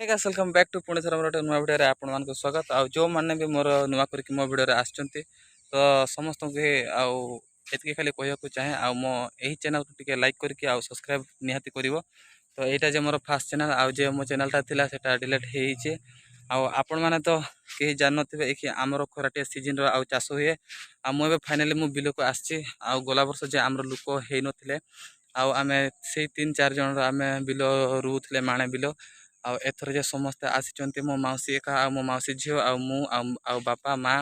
Hey guys welcome back to Pune थर गोटे नुआ भिडियो आपको स्वागत आउ जो मैंने भी मोर नुआ करके मो भिडियो आसुँच तो समस्त को खाली कहूँ चाहे आ मो यही चैनल को टिके लाइक करके आउ सब्सक्राइब निहाती करिवो। तो यहाँ जो मोर फास्ट चैनल आउ जे मो चैनलटा थिला सेटा डिलीट हो आपण मैंने तो कहीं जान थे कि आमर खराटिया सीजन आउ चाष हुए आ मुझे फाइनाली मु बिल को आसी गला वर्ष जे आमर लुक हो नथिले आमे से 3-4 जन आम बिल रुले माणे बिल आथर जे समस्ते आसी मो मौसी एका मो मौसी झील बापा माँ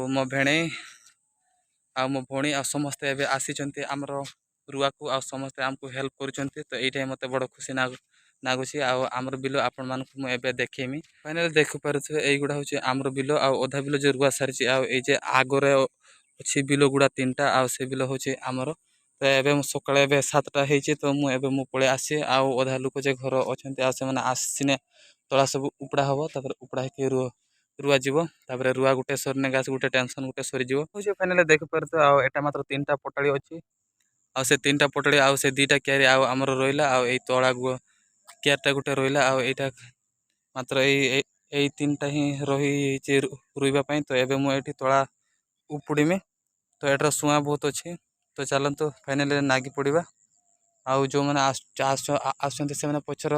मो भेणे मो भौणी समस्ते एवं आसी आमर रुआ को समस्ते आमको हेल्प कर ये मत बड़ खुशी नागुच आमर बिल आपण मानक मुझे देखेमी फाइनाली देख पारे युवा हूँ आमर बिल आधा बिल जो रुआ सारी ये आगरे अच्छी बिल गुड़ा 3टा से बिल हूँ आमर तो ये सका 7टा हो तो मुझे पलि आसी आधा लोक जे घर अच्छा से आसने तला सब उपड़ा हम तापर उपड़ा होकर रुआ जीव रुआ गोटे सरने गाछ गोटे टेंशन गोटे सरीज फाइनाली देख पारे यहाँ मात्र 3टा पटाड़ी अच्छी से 3टा पटाड़ी से 2टा क्यारी आमर रहा तला क्यारटा गोटे रहा यहाँ मात्र यही 3टा ही रही रुईवाई तो ये मुझे तला उपुड़मी तो यार शुआ बहुत अच्छे तो चलते फाइनाली नागी पड़ा आउ जो मैंने आसते से पचर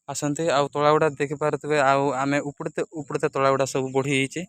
आसती तला गुड़ा देखिपारे आम उपड़ते उपड़ते तला गुड़ा सब बढ़ी